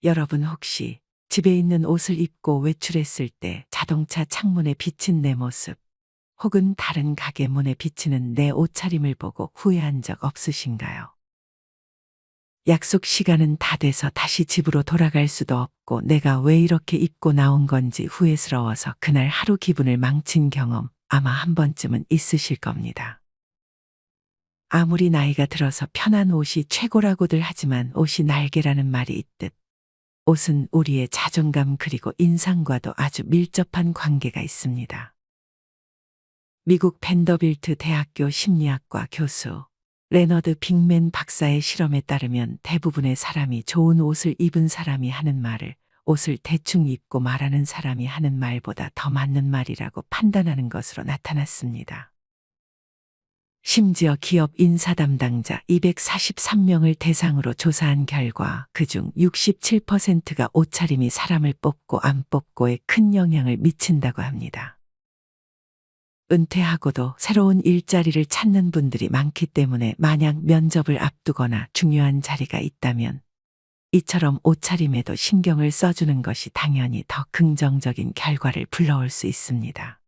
여러분 혹시 집에 있는 옷을 입고 외출했을 때 자동차 창문에 비친 내 모습, 혹은 다른 가게 문에 비치는 내 옷차림을 보고 후회한 적 없으신가요? 약속 시간은 다 돼서 다시 집으로 돌아갈 수도 없고 내가 왜 이렇게 입고 나온 건지 후회스러워서 그날 하루 기분을 망친 경험 아마 한 번쯤은 있으실 겁니다. 아무리 나이가 들어서 편한 옷이 최고라고들 하지만 옷이 날개라는 말이 있듯 옷은 우리의 자존감 그리고 인상과도 아주 밀접한 관계가 있습니다. 미국 밴더빌트 대학교 심리학과 교수 레너드 빅맨 박사의 실험에 따르면 대부분의 사람이 좋은 옷을 입은 사람이 하는 말을 옷을 대충 입고 말하는 사람이 하는 말보다 더 맞는 말이라고 판단하는 것으로 나타났습니다. 심지어 기업 인사 담당자 243명을 대상으로 조사한 결과 그중 67%가 옷차림이 사람을 뽑고 안 뽑고에 큰 영향을 미친다고 합니다. 은퇴하고도 새로운 일자리를 찾는 분들이 많기 때문에 만약 면접을 앞두거나 중요한 자리가 있다면 이처럼 옷차림에도 신경을 써주는 것이 당연히 더 긍정적인 결과를 불러올 수 있습니다.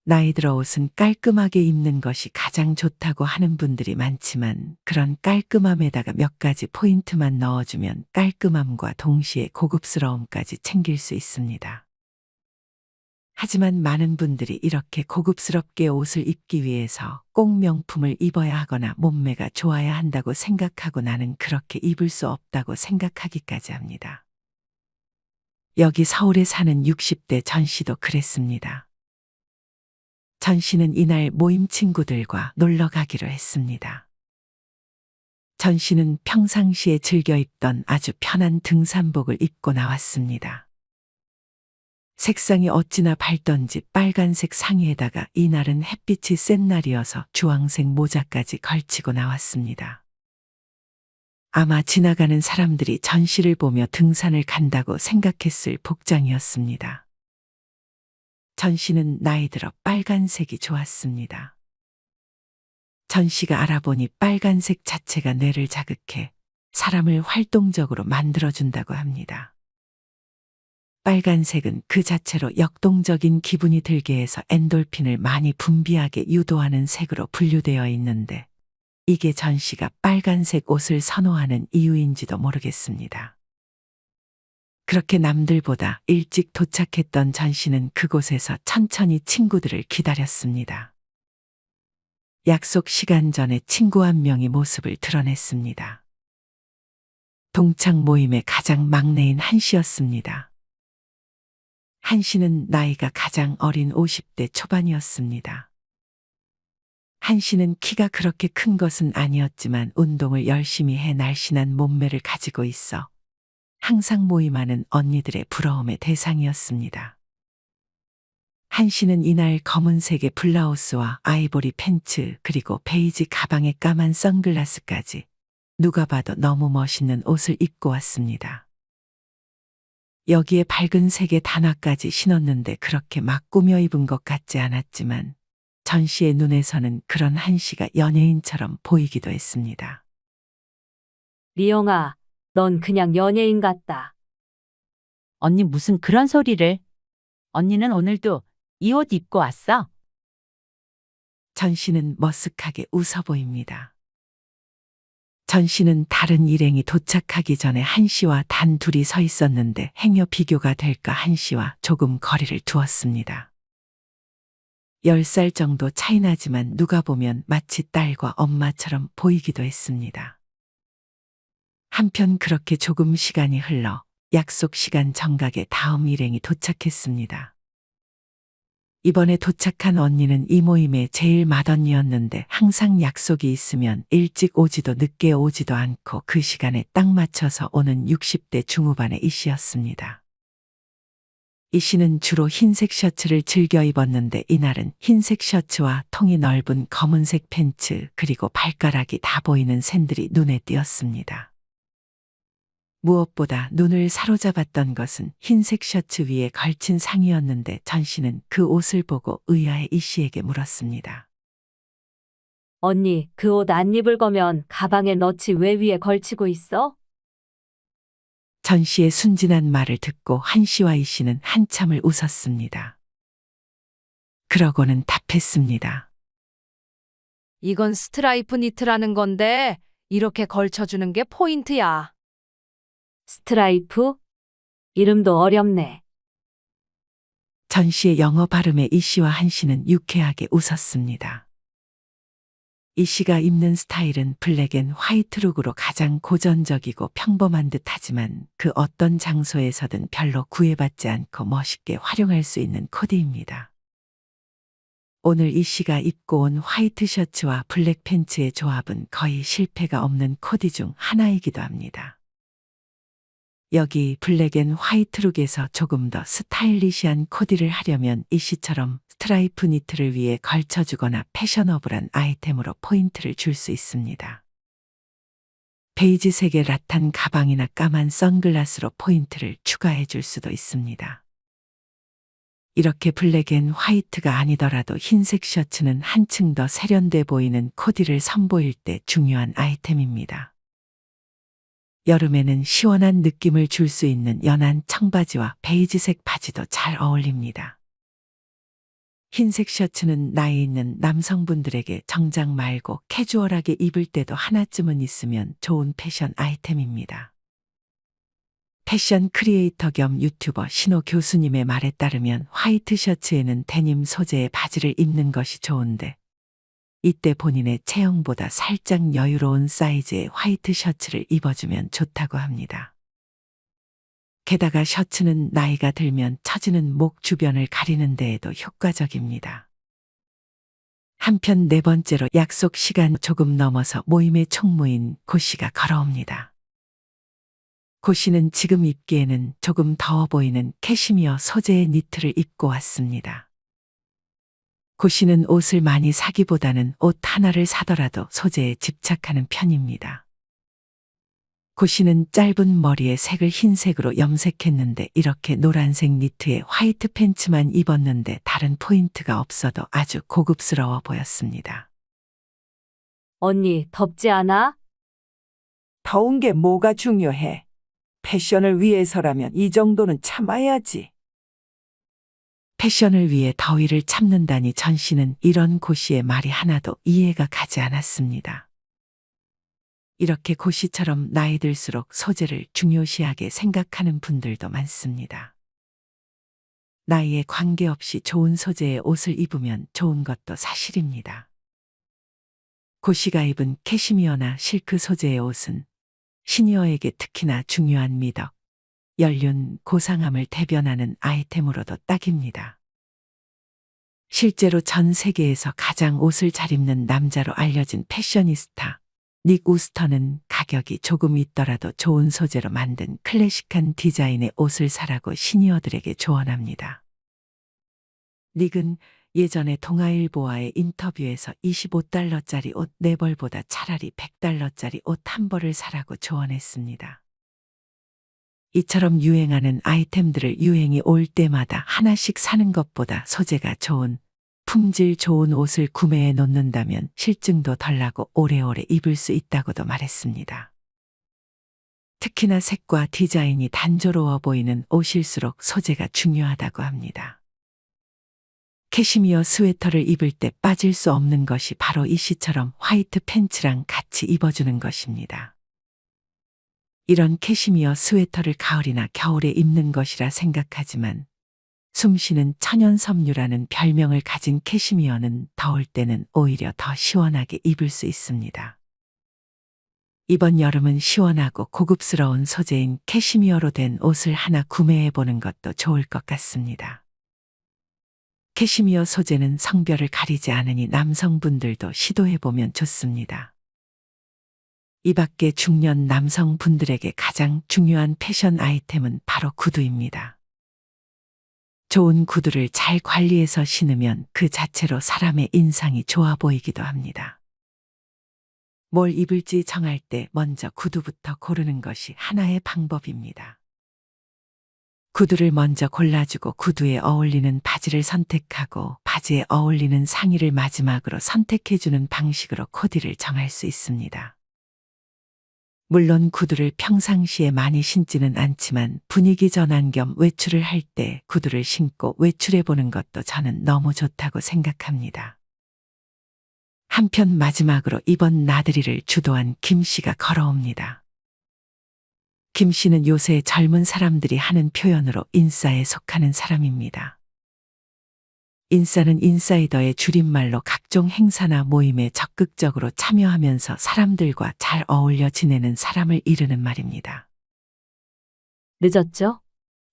나이 들어 옷은 깔끔하게 입는 것이 가장 좋다고 하는 분들이 많지만 그런 깔끔함에다가 몇 가지 포인트만 넣어주면 깔끔함과 동시에 고급스러움까지 챙길 수 있습니다. 하지만 많은 분들이 이렇게 고급스럽게 옷을 입기 위해서 꼭 명품을 입어야 하거나 몸매가 좋아야 한다고 생각하고 나는 그렇게 입을 수 없다고 생각하기까지 합니다. 여기 서울에 사는 60대 전 씨도 그랬습니다. 전 씨는 이날 모임 친구들과 놀러 가기로 했습니다. 전 씨는 평상시에 즐겨 입던 아주 편한 등산복을 입고 나왔습니다. 색상이 어찌나 밝던지 빨간색 상의에다가 이날은 햇빛이 센 날이어서 주황색 모자까지 걸치고 나왔습니다. 아마 지나가는 사람들이 전 씨를 보며 등산을 간다고 생각했을 복장이었습니다. 전 씨는 나이 들어 빨간색이 좋았습니다. 전 씨가 알아보니 빨간색 자체가 뇌를 자극해 사람을 활동적으로 만들어준다고 합니다. 빨간색은 그 자체로 역동적인 기분이 들게 해서 엔돌핀을 많이 분비하게 유도하는 색으로 분류되어 있는데 이게 전 씨가 빨간색 옷을 선호하는 이유인지도 모르겠습니다. 그렇게 남들보다 일찍 도착했던 전 씨는 그곳에서 천천히 친구들을 기다렸습니다. 약속 시간 전에 친구 한 명이 모습을 드러냈습니다. 동창 모임의 가장 막내인 한 씨였습니다. 한 씨는 나이가 가장 어린 50대 초반이었습니다. 한 씨는 키가 그렇게 큰 것은 아니었지만 운동을 열심히 해 날씬한 몸매를 가지고 있어 항상 모임하는 언니들의 부러움의 대상이었습니다. 한 씨는 이날 검은색의 블라우스와 아이보리 팬츠 그리고 베이지 가방에 까만 선글라스까지 누가 봐도 너무 멋있는 옷을 입고 왔습니다. 여기에 밝은 색의 단화까지 신었는데 그렇게 막 꾸며 입은 것 같지 않았지만 전 씨의 눈에서는 그런 한 씨가 연예인처럼 보이기도 했습니다. 리영아, 넌 그냥 연예인 같다. 언니 무슨 그런 소리를. 언니는 오늘도 이 옷 입고 왔어? 전 씨는 머쓱하게 웃어 보입니다. 전 씨는 다른 일행이 도착하기 전에 한 씨와 단 둘이 서 있었는데 행여 비교가 될까 한 씨와 조금 거리를 두었습니다. 10살 정도 차이 나지만 누가 보면 마치 딸과 엄마처럼 보이기도 했습니다. 한편 그렇게 조금 시간이 흘러 약속 시간 정각에 다음 일행이 도착했습니다. 이번에 도착한 언니는 이 모임의 제일 맏언니였는데 항상 약속이 있으면 일찍 오지도 늦게 오지도 않고 그 시간에 딱 맞춰서 오는 60대 중후반의 이 씨였습니다. 이 씨는 주로 흰색 셔츠를 즐겨 입었는데 이날은 흰색 셔츠와 통이 넓은 검은색 팬츠 그리고 발가락이 다 보이는 샌들이 눈에 띄었습니다. 무엇보다 눈을 사로잡았던 것은 흰색 셔츠 위에 걸친 상의였는데 전 씨는 그 옷을 보고 의아해 이 씨에게 물었습니다. 언니, 그 옷 안 입을 거면 가방에 넣지 왜 위에 걸치고 있어? 전 씨의 순진한 말을 듣고 한 씨와 이 씨는 한참을 웃었습니다. 그러고는 답했습니다. 이건 스트라이프 니트라는 건데 이렇게 걸쳐주는 게 포인트야. 스트라이프? 이름도 어렵네. 전 씨의 영어 발음에 이 씨와 한 씨는 유쾌하게 웃었습니다. 이 씨가 입는 스타일은 블랙 앤 화이트 룩으로 가장 고전적이고 평범한 듯하지만 그 어떤 장소에서든 별로 구애받지 않고 멋있게 활용할 수 있는 코디입니다. 오늘 이 씨가 입고 온 화이트 셔츠와 블랙 팬츠의 조합은 거의 실패가 없는 코디 중 하나이기도 합니다. 여기 블랙 앤 화이트 룩에서 조금 더 스타일리시한 코디를 하려면 이 씨처럼 스트라이프 니트를 위해 걸쳐주거나 패셔너블한 아이템으로 포인트를 줄 수 있습니다. 베이지색의 라탄 가방이나 까만 선글라스로 포인트를 추가해 줄 수도 있습니다. 이렇게 블랙 앤 화이트가 아니더라도 흰색 셔츠는 한층 더 세련돼 보이는 코디를 선보일 때 중요한 아이템입니다. 여름에는 시원한 느낌을 줄 수 있는 연한 청바지와 베이지색 바지도 잘 어울립니다. 흰색 셔츠는 나이 있는 남성분들에게 정장 말고 캐주얼하게 입을 때도 하나쯤은 있으면 좋은 패션 아이템입니다. 패션 크리에이터 겸 유튜버 신호 교수님의 말에 따르면 화이트 셔츠에는 데님 소재의 바지를 입는 것이 좋은데 이때 본인의 체형보다 살짝 여유로운 사이즈의 화이트 셔츠를 입어주면 좋다고 합니다. 게다가 셔츠는 나이가 들면 처지는 목 주변을 가리는 데에도 효과적입니다. 한편 네 번째로 약속 시간 조금 넘어서 모임의 총무인 고 씨가 걸어옵니다. 고 씨는 지금 입기에는 조금 더워 보이는 캐시미어 소재의 니트를 입고 왔습니다. 고 씨는 옷을 많이 사기보다는 옷 하나를 사더라도 소재에 집착하는 편입니다. 고 씨는 짧은 머리에 색을 흰색으로 염색했는데 이렇게 노란색 니트에 화이트 팬츠만 입었는데 다른 포인트가 없어도 아주 고급스러워 보였습니다. 언니, 덥지 않아? 더운 게 뭐가 중요해? 패션을 위해서라면 이 정도는 참아야지. 패션을 위해 더위를 참는다니 전 씨는 이런 고 씨의 말이 하나도 이해가 가지 않았습니다. 이렇게 고 씨처럼 나이 들수록 소재를 중요시하게 생각하는 분들도 많습니다. 나이에 관계없이 좋은 소재의 옷을 입으면 좋은 것도 사실입니다. 고 씨가 입은 캐시미어나 실크 소재의 옷은 시니어에게 특히나 중요한 미덕, 연륜, 고상함을 대변하는 아이템으로도 딱입니다. 실제로 전 세계에서 가장 옷을 잘 입는 남자로 알려진 패셔니스타 닉 우스터는 가격이 조금 있더라도 좋은 소재로 만든 클래식한 디자인의 옷을 사라고 시니어들에게 조언합니다. 닉은 예전에 동아일보와의 인터뷰에서 25달러짜리 옷 4벌보다 차라리 100달러짜리 옷 1벌을 사라고 조언했습니다. 이처럼 유행하는 아이템들을 유행이 올 때마다 하나씩 사는 것보다 소재가 좋은, 품질 좋은 옷을 구매해 놓는다면 실증도 덜 나고 오래오래 입을 수 있다고도 말했습니다. 특히나 색과 디자인이 단조로워 보이는 옷일수록 소재가 중요하다고 합니다. 캐시미어 스웨터를 입을 때 빠질 수 없는 것이 바로 이 씨처럼 화이트 팬츠랑 같이 입어주는 것입니다. 이런 캐시미어 스웨터를 가을이나 겨울에 입는 것이라 생각하지만 숨쉬는 천연 섬유라는 별명을 가진 캐시미어는 더울 때는 오히려 더 시원하게 입을 수 있습니다. 이번 여름은 시원하고 고급스러운 소재인 캐시미어로 된 옷을 하나 구매해 보는 것도 좋을 것 같습니다. 캐시미어 소재는 성별을 가리지 않으니 남성분들도 시도해 보면 좋습니다. 이 밖에 중년 남성분들에게 가장 중요한 패션 아이템은 바로 구두입니다. 좋은 구두를 잘 관리해서 신으면 그 자체로 사람의 인상이 좋아 보이기도 합니다. 뭘 입을지 정할 때 먼저 구두부터 고르는 것이 하나의 방법입니다. 구두를 먼저 골라주고 구두에 어울리는 바지를 선택하고 바지에 어울리는 상의를 마지막으로 선택해주는 방식으로 코디를 정할 수 있습니다. 물론 구두를 평상시에 많이 신지는 않지만 분위기 전환 겸 외출을 할 때 구두를 신고 외출해 보는 것도 저는 너무 좋다고 생각합니다. 한편 마지막으로 이번 나들이를 주도한 김 씨가 걸어옵니다. 김 씨는 요새 젊은 사람들이 하는 표현으로 인싸에 속하는 사람입니다. 인싸는 인사이더의 줄임말로 각종 행사나 모임에 적극적으로 참여하면서 사람들과 잘 어울려 지내는 사람을 이르는 말입니다. 늦었죠?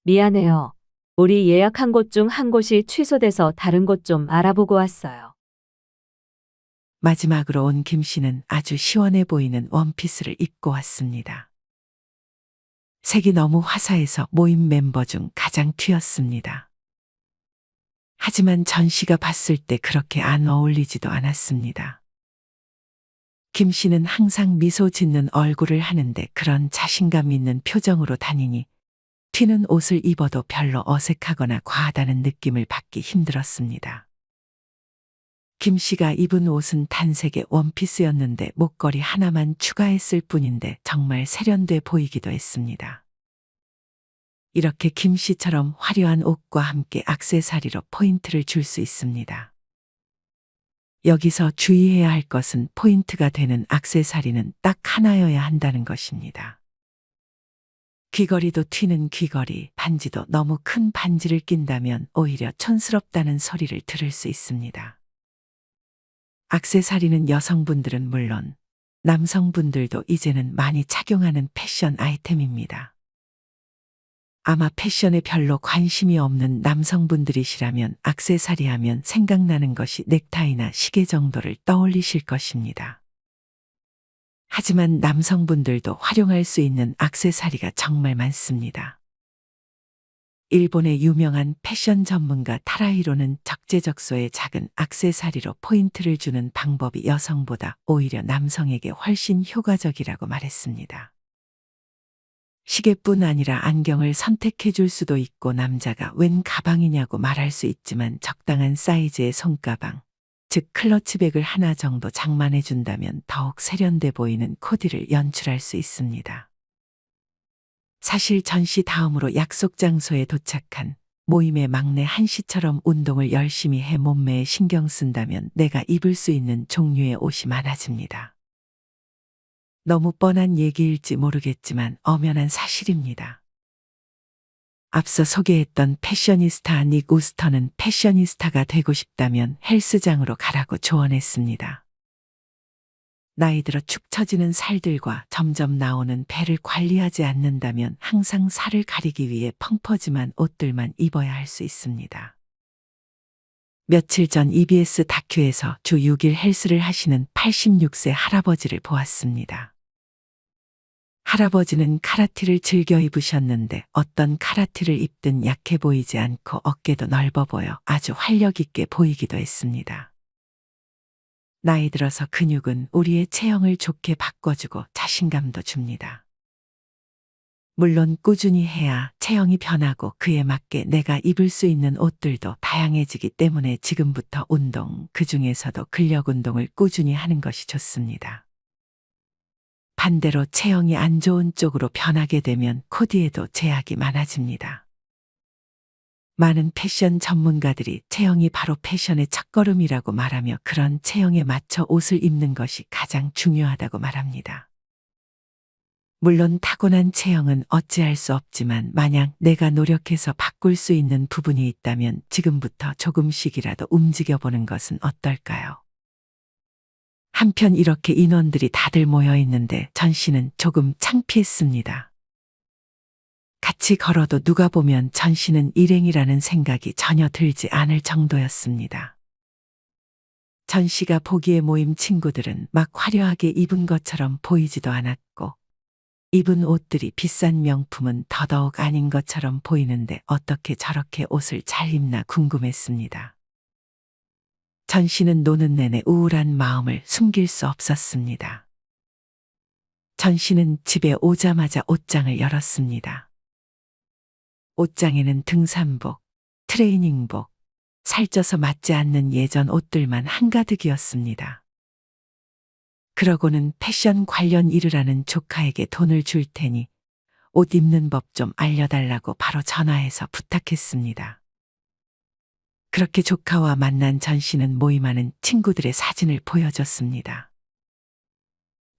미안해요. 우리 예약한 곳 중 한 곳이 취소돼서 다른 곳 좀 알아보고 왔어요. 마지막으로 온 김 씨는 아주 시원해 보이는 원피스를 입고 왔습니다. 색이 너무 화사해서 모임 멤버 중 가장 튀었습니다. 하지만 전 씨가 봤을 때 그렇게 안 어울리지도 않았습니다. 김 씨는 항상 미소 짓는 얼굴을 하는데 그런 자신감 있는 표정으로 다니니 튀는 옷을 입어도 별로 어색하거나 과하다는 느낌을 받기 힘들었습니다. 김 씨가 입은 옷은 단색의 원피스였는데 목걸이 하나만 추가했을 뿐인데 정말 세련돼 보이기도 했습니다. 이렇게 김 씨처럼 화려한 옷과 함께 액세서리로 포인트를 줄 수 있습니다. 여기서 주의해야 할 것은 포인트가 되는 액세서리는 딱 하나여야 한다는 것입니다. 귀걸이도 튀는 귀걸이, 반지도 너무 큰 반지를 낀다면 오히려 촌스럽다는 소리를 들을 수 있습니다. 액세서리는 여성분들은 물론 남성분들도 이제는 많이 착용하는 패션 아이템입니다. 아마 패션에 별로 관심이 없는 남성분들이시라면 액세서리 하면 생각나는 것이 넥타이나 시계 정도를 떠올리실 것입니다. 하지만 남성분들도 활용할 수 있는 액세서리가 정말 많습니다. 일본의 유명한 패션 전문가 타라히로는 적재적소의 작은 액세서리로 포인트를 주는 방법이 여성보다 오히려 남성에게 훨씬 효과적이라고 말했습니다. 시계뿐 아니라 안경을 선택해 줄 수도 있고 남자가 웬 가방이냐고 말할 수 있지만 적당한 사이즈의 손가방, 즉 클러치백을 하나 정도 장만해 준다면 더욱 세련돼 보이는 코디를 연출할 수 있습니다. 사실 전 씨 다음으로 약속 장소에 도착한 모임의 막내 한 씨처럼 운동을 열심히 해 몸매에 신경 쓴다면 내가 입을 수 있는 종류의 옷이 많아집니다. 너무 뻔한 얘기일지 모르겠지만 엄연한 사실입니다. 앞서 소개했던 패셔니스타 닉 우스터는 패셔니스타가 되고 싶다면 헬스장으로 가라고 조언했습니다. 나이 들어 축 처지는 살들과 점점 나오는 배를 관리하지 않는다면 항상 살을 가리기 위해 펑퍼짐한 옷들만 입어야 할 수 있습니다. 며칠 전 EBS 다큐에서 주 6일 헬스를 하시는 86세 할아버지를 보았습니다. 할아버지는 카라티를 즐겨 입으셨는데 어떤 카라티를 입든 약해 보이지 않고 어깨도 넓어 보여 아주 활력 있게 보이기도 했습니다. 나이 들어서 근육은 우리의 체형을 좋게 바꿔주고 자신감도 줍니다. 물론 꾸준히 해야 체형이 변하고 그에 맞게 내가 입을 수 있는 옷들도 다양해지기 때문에 지금부터 운동, 그중에서도 근력 운동을 꾸준히 하는 것이 좋습니다. 반대로 체형이 안 좋은 쪽으로 변하게 되면 코디에도 제약이 많아집니다. 많은 패션 전문가들이 체형이 바로 패션의 첫걸음이라고 말하며 그런 체형에 맞춰 옷을 입는 것이 가장 중요하다고 말합니다. 물론 타고난 체형은 어찌할 수 없지만 만약 내가 노력해서 바꿀 수 있는 부분이 있다면 지금부터 조금씩이라도 움직여보는 것은 어떨까요? 한편 이렇게 인원들이 다들 모여 있는데 전 씨는 조금 창피했습니다. 같이 걸어도 누가 보면 전 씨는 일행이라는 생각이 전혀 들지 않을 정도였습니다. 전 씨가 보기에 모임 친구들은 막 화려하게 입은 것처럼 보이지도 않았고 입은 옷들이 비싼 명품은 더더욱 아닌 것처럼 보이는데 어떻게 저렇게 옷을 잘 입나 궁금했습니다. 전 씨는 노는 내내 우울한 마음을 숨길 수 없었습니다. 전 씨는 집에 오자마자 옷장을 열었습니다. 옷장에는 등산복, 트레이닝복, 살쪄서 맞지 않는 예전 옷들만 한가득이었습니다. 그러고는 패션 관련 일을 하는 조카에게 돈을 줄 테니 옷 입는 법 좀 알려달라고 바로 전화해서 부탁했습니다. 그렇게 조카와 만난 전 씨는 모임하는 친구들의 사진을 보여줬습니다.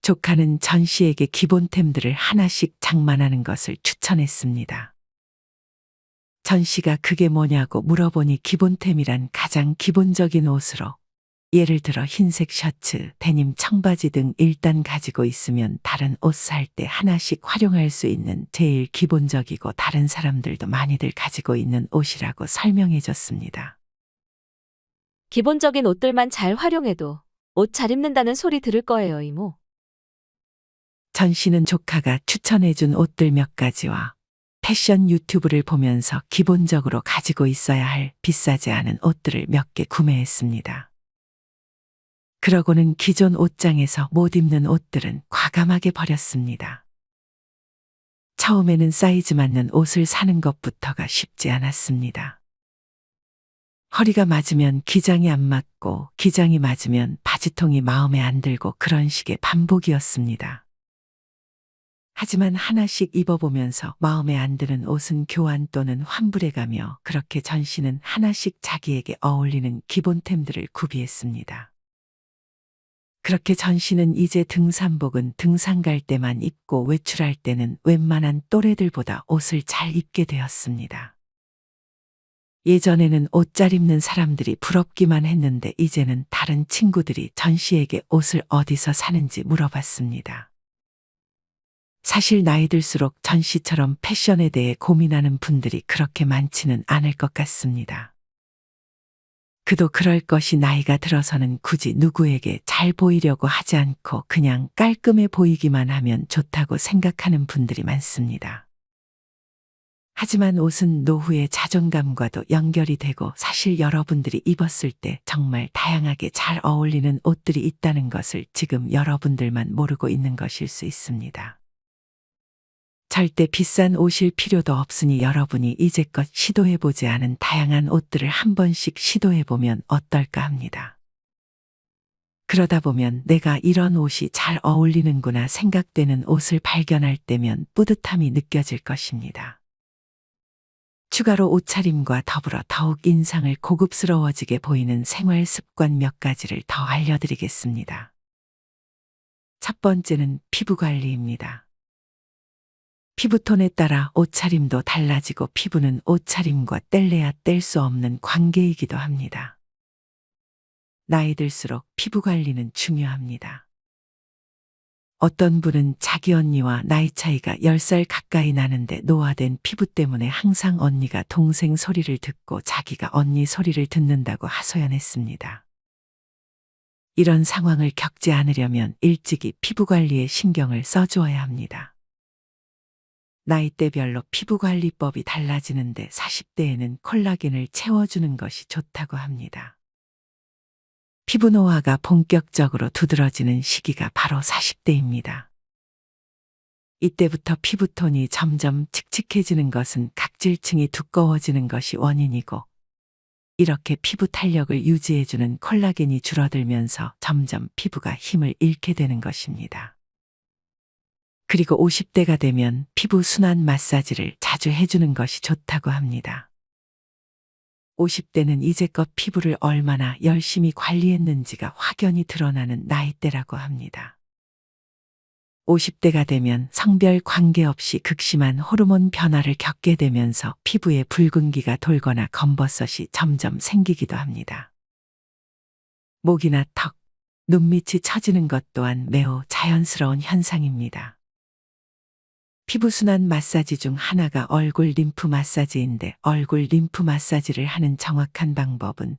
조카는 전 씨에게 기본템들을 하나씩 장만하는 것을 추천했습니다. 전 씨가 그게 뭐냐고 물어보니 기본템이란 가장 기본적인 옷으로 예를 들어 흰색 셔츠, 데님 청바지 등 일단 가지고 있으면 다른 옷 살 때 하나씩 활용할 수 있는 제일 기본적이고 다른 사람들도 많이들 가지고 있는 옷이라고 설명해 줬습니다. 기본적인 옷들만 잘 활용해도 옷 잘 입는다는 소리 들을 거예요, 이모. 전 씨는 조카가 추천해 준 옷들 몇 가지와 패션 유튜브를 보면서 기본적으로 가지고 있어야 할 비싸지 않은 옷들을 몇 개 구매했습니다. 그러고는 기존 옷장에서 못 입는 옷들은 과감하게 버렸습니다. 처음에는 사이즈 맞는 옷을 사는 것부터가 쉽지 않았습니다. 허리가 맞으면 기장이 안 맞고 기장이 맞으면 바지통이 마음에 안 들고 그런 식의 반복이었습니다. 하지만 하나씩 입어보면서 마음에 안 드는 옷은 교환 또는 환불해가며 그렇게 전 씨는 하나씩 자기에게 어울리는 기본템들을 구비했습니다. 그렇게 전 씨는 이제 등산복은 등산 갈 때만 입고 외출할 때는 웬만한 또래들보다 옷을 잘 입게 되었습니다. 예전에는 옷 잘 입는 사람들이 부럽기만 했는데 이제는 다른 친구들이 전 씨에게 옷을 어디서 사는지 물어봤습니다. 사실 나이 들수록 전 씨처럼 패션에 대해 고민하는 분들이 그렇게 많지는 않을 것 같습니다. 그도 그럴 것이 나이가 들어서는 굳이 누구에게 잘 보이려고 하지 않고 그냥 깔끔해 보이기만 하면 좋다고 생각하는 분들이 많습니다. 하지만 옷은 노후의 자존감과도 연결이 되고 사실 여러분들이 입었을 때 정말 다양하게 잘 어울리는 옷들이 있다는 것을 지금 여러분들만 모르고 있는 것일 수 있습니다. 절대 비싼 옷일 필요도 없으니 여러분이 이제껏 시도해보지 않은 다양한 옷들을 한 번씩 시도해보면 어떨까 합니다. 그러다 보면 내가 이런 옷이 잘 어울리는구나 생각되는 옷을 발견할 때면 뿌듯함이 느껴질 것입니다. 추가로 옷차림과 더불어 더욱 인상을 고급스러워지게 보이는 생활 습관 몇 가지를 더 알려드리겠습니다. 첫 번째는 피부 관리입니다. 피부톤에 따라 옷차림도 달라지고 피부는 옷차림과 뗄래야 뗄 수 없는 관계이기도 합니다. 나이 들수록 피부 관리는 중요합니다. 어떤 분은 자기 언니와 나이 차이가 10살 가까이 나는데 노화된 피부 때문에 항상 언니가 동생 소리를 듣고 자기가 언니 소리를 듣는다고 하소연했습니다. 이런 상황을 겪지 않으려면 일찍이 피부 관리에 신경을 써주어야 합니다. 나이대별로 피부관리법이 달라지는데 40대에는 콜라겐을 채워주는 것이 좋다고 합니다. 피부 노화가 본격적으로 두드러지는 시기가 바로 40대입니다. 이때부터 피부톤이 점점 칙칙해지는 것은 각질층이 두꺼워지는 것이 원인이고 이렇게 피부 탄력을 유지해주는 콜라겐이 줄어들면서 점점 피부가 힘을 잃게 되는 것입니다. 그리고 50대가 되면 피부 순환 마사지를 자주 해주는 것이 좋다고 합니다. 50대는 이제껏 피부를 얼마나 열심히 관리했는지가 확연히 드러나는 나이대라고 합니다. 50대가 되면 성별 관계없이 극심한 호르몬 변화를 겪게 되면서 피부에 붉은기가 돌거나 검버섯이 점점 생기기도 합니다. 목이나 턱, 눈밑이 처지는 것 또한 매우 자연스러운 현상입니다. 피부순환 마사지 중 하나가 얼굴 림프 마사지인데 얼굴 림프 마사지를 하는 정확한 방법은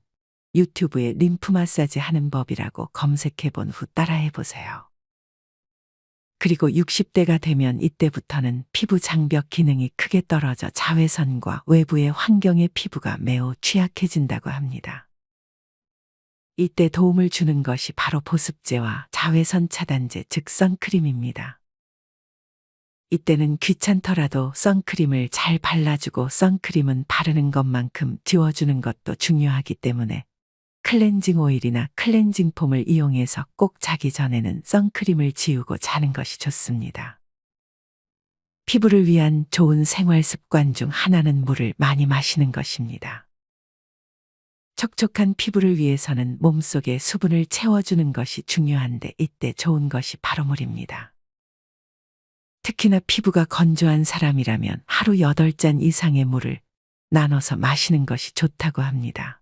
유튜브에 림프 마사지 하는 법이라고 검색해 본 후 따라해 보세요. 그리고 60대가 되면 이때부터는 피부 장벽 기능이 크게 떨어져 자외선과 외부의 환경의 피부가 매우 취약해진다고 합니다. 이때 도움을 주는 것이 바로 보습제와 자외선 차단제 즉 선크림입니다. 이때는 귀찮더라도 선크림을 잘 발라주고 선크림은 바르는 것만큼 지워주는 것도 중요하기 때문에 클렌징 오일이나 클렌징 폼을 이용해서 꼭 자기 전에는 선크림을 지우고 자는 것이 좋습니다. 피부를 위한 좋은 생활 습관 중 하나는 물을 많이 마시는 것입니다. 촉촉한 피부를 위해서는 몸속에 수분을 채워주는 것이 중요한데 이때 좋은 것이 바로 물입니다. 특히나 피부가 건조한 사람이라면 하루 8잔 이상의 물을 나눠서 마시는 것이 좋다고 합니다.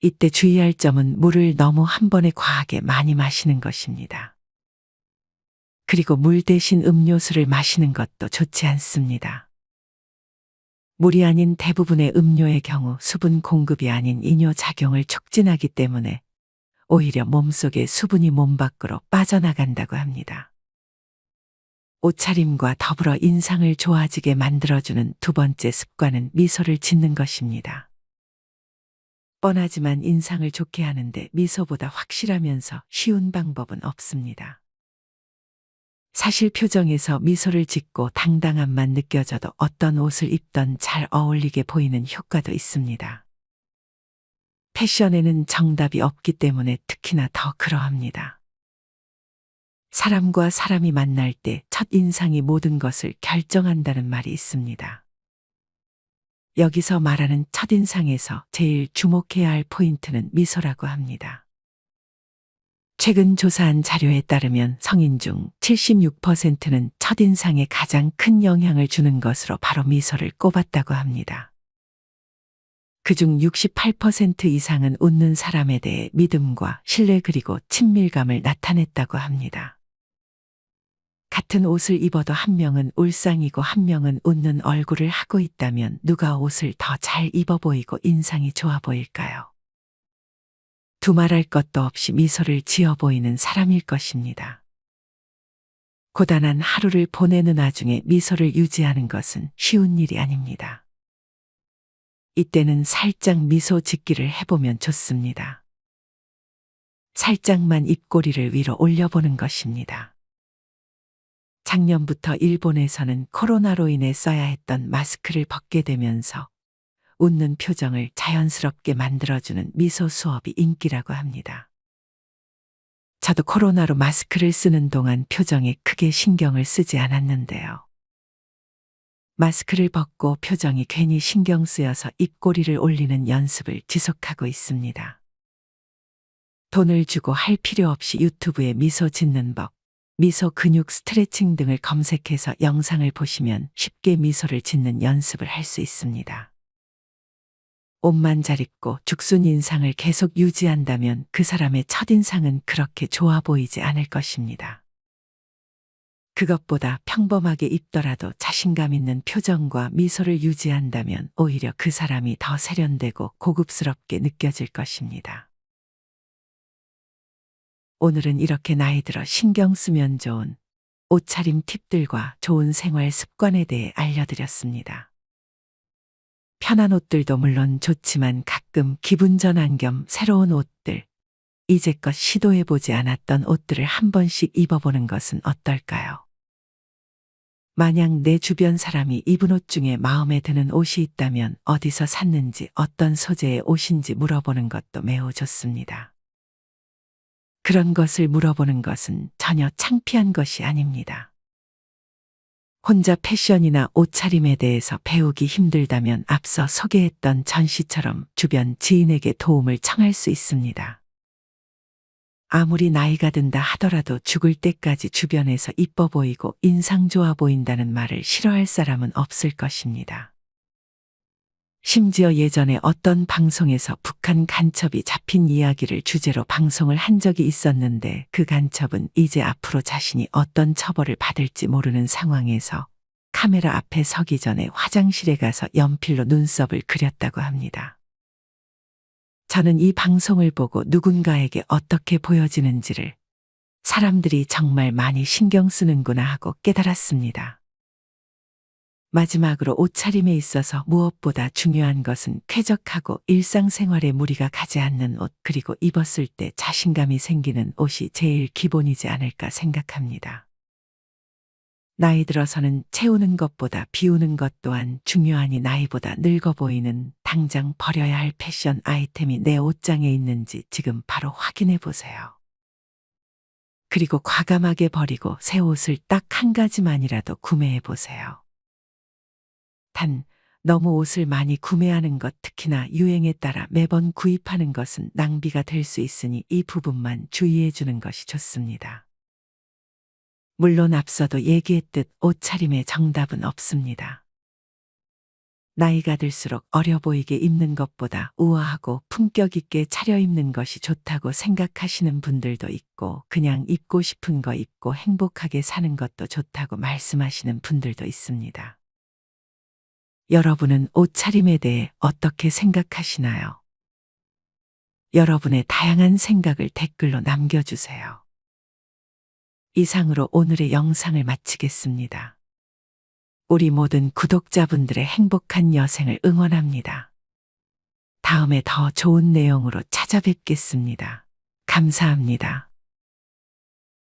이때 주의할 점은 물을 너무 한 번에 과하게 많이 마시는 것입니다. 그리고 물 대신 음료수를 마시는 것도 좋지 않습니다. 물이 아닌 대부분의 음료의 경우 수분 공급이 아닌 이뇨 작용을 촉진하기 때문에 오히려 몸속의 수분이 몸 밖으로 빠져나간다고 합니다. 옷차림과 더불어 인상을 좋아지게 만들어주는 두 번째 습관은 미소를 짓는 것입니다. 뻔하지만 인상을 좋게 하는데 미소보다 확실하면서 쉬운 방법은 없습니다. 사실 표정에서 미소를 짓고 당당함만 느껴져도 어떤 옷을 입던 잘 어울리게 보이는 효과도 있습니다. 패션에는 정답이 없기 때문에 특히나 더 그러합니다. 사람과 사람이 만날 때 첫인상이 모든 것을 결정한다는 말이 있습니다. 여기서 말하는 첫인상에서 제일 주목해야 할 포인트는 미소라고 합니다. 최근 조사한 자료에 따르면 성인 중 76%는 첫인상에 가장 큰 영향을 주는 것으로 바로 미소를 꼽았다고 합니다. 그중 68% 이상은 웃는 사람에 대해 믿음과 신뢰 그리고 친밀감을 나타냈다고 합니다. 같은 옷을 입어도 한 명은 울상이고 한 명은 웃는 얼굴을 하고 있다면 누가 옷을 더 잘 입어 보이고 인상이 좋아 보일까요? 두말할 것도 없이 미소를 지어 보이는 사람일 것입니다. 고단한 하루를 보내는 와중에 미소를 유지하는 것은 쉬운 일이 아닙니다. 이때는 살짝 미소 짓기를 해보면 좋습니다. 살짝만 입꼬리를 위로 올려보는 것입니다. 작년부터 일본에서는 코로나로 인해 써야 했던 마스크를 벗게 되면서 웃는 표정을 자연스럽게 만들어주는 미소 수업이 인기라고 합니다. 저도 코로나로 마스크를 쓰는 동안 표정에 크게 신경을 쓰지 않았는데요. 마스크를 벗고 표정이 괜히 신경 쓰여서 입꼬리를 올리는 연습을 지속하고 있습니다. 돈을 주고 할 필요 없이 유튜브에 미소 짓는 법, 미소 근육 스트레칭 등을 검색해서 영상을 보시면 쉽게 미소를 짓는 연습을 할 수 있습니다. 옷만 잘 입고 죽순 인상을 계속 유지한다면 그 사람의 첫인상은 그렇게 좋아 보이지 않을 것입니다. 그것보다 평범하게 입더라도 자신감 있는 표정과 미소를 유지한다면 오히려 그 사람이 더 세련되고 고급스럽게 느껴질 것입니다. 오늘은 이렇게 나이 들어 신경 쓰면 좋은 옷차림 팁들과 좋은 생활 습관에 대해 알려드렸습니다. 편한 옷들도 물론 좋지만 가끔 기분 전환 겸 새로운 옷들, 이제껏 시도해보지 않았던 옷들을 한 번씩 입어보는 것은 어떨까요? 만약 내 주변 사람이 입은 옷 중에 마음에 드는 옷이 있다면 어디서 샀는지 어떤 소재의 옷인지 물어보는 것도 매우 좋습니다. 그런 것을 물어보는 것은 전혀 창피한 것이 아닙니다. 혼자 패션이나 옷차림에 대해서 배우기 힘들다면 앞서 소개했던 전시처럼 주변 지인에게 도움을 청할 수 있습니다. 아무리 나이가 든다 하더라도 죽을 때까지 주변에서 이뻐 보이고 인상 좋아 보인다는 말을 싫어할 사람은 없을 것입니다. 심지어 예전에 어떤 방송에서 북한 간첩이 잡힌 이야기를 주제로 방송을 한 적이 있었는데 그 간첩은 이제 앞으로 자신이 어떤 처벌을 받을지 모르는 상황에서 카메라 앞에 서기 전에 화장실에 가서 연필로 눈썹을 그렸다고 합니다. 저는 이 방송을 보고 누군가에게 어떻게 보여지는지를 사람들이 정말 많이 신경 쓰는구나 하고 깨달았습니다. 마지막으로 옷차림에 있어서 무엇보다 중요한 것은 쾌적하고 일상생활에 무리가 가지 않는 옷, 그리고 입었을 때 자신감이 생기는 옷이 제일 기본이지 않을까 생각합니다. 나이 들어서는 채우는 것보다 비우는 것 또한 중요하니 나이보다 늙어 보이는 당장 버려야 할 패션 아이템이 내 옷장에 있는지 지금 바로 확인해 보세요. 그리고 과감하게 버리고 새 옷을 딱 한 가지만이라도 구매해 보세요. 단, 너무 옷을 많이 구매하는 것, 특히나 유행에 따라 매번 구입하는 것은 낭비가 될 수 있으니 이 부분만 주의해 주는 것이 좋습니다. 물론 앞서도 얘기했듯 옷차림에 정답은 없습니다. 나이가 들수록 어려 보이게 입는 것보다 우아하고 품격 있게 차려입는 것이 좋다고 생각하시는 분들도 있고, 그냥 입고 싶은 거 입고 행복하게 사는 것도 좋다고 말씀하시는 분들도 있습니다. 여러분은 옷차림에 대해 어떻게 생각하시나요? 여러분의 다양한 생각을 댓글로 남겨주세요. 이상으로 오늘의 영상을 마치겠습니다. 우리 모든 구독자분들의 행복한 여생을 응원합니다. 다음에 더 좋은 내용으로 찾아뵙겠습니다. 감사합니다.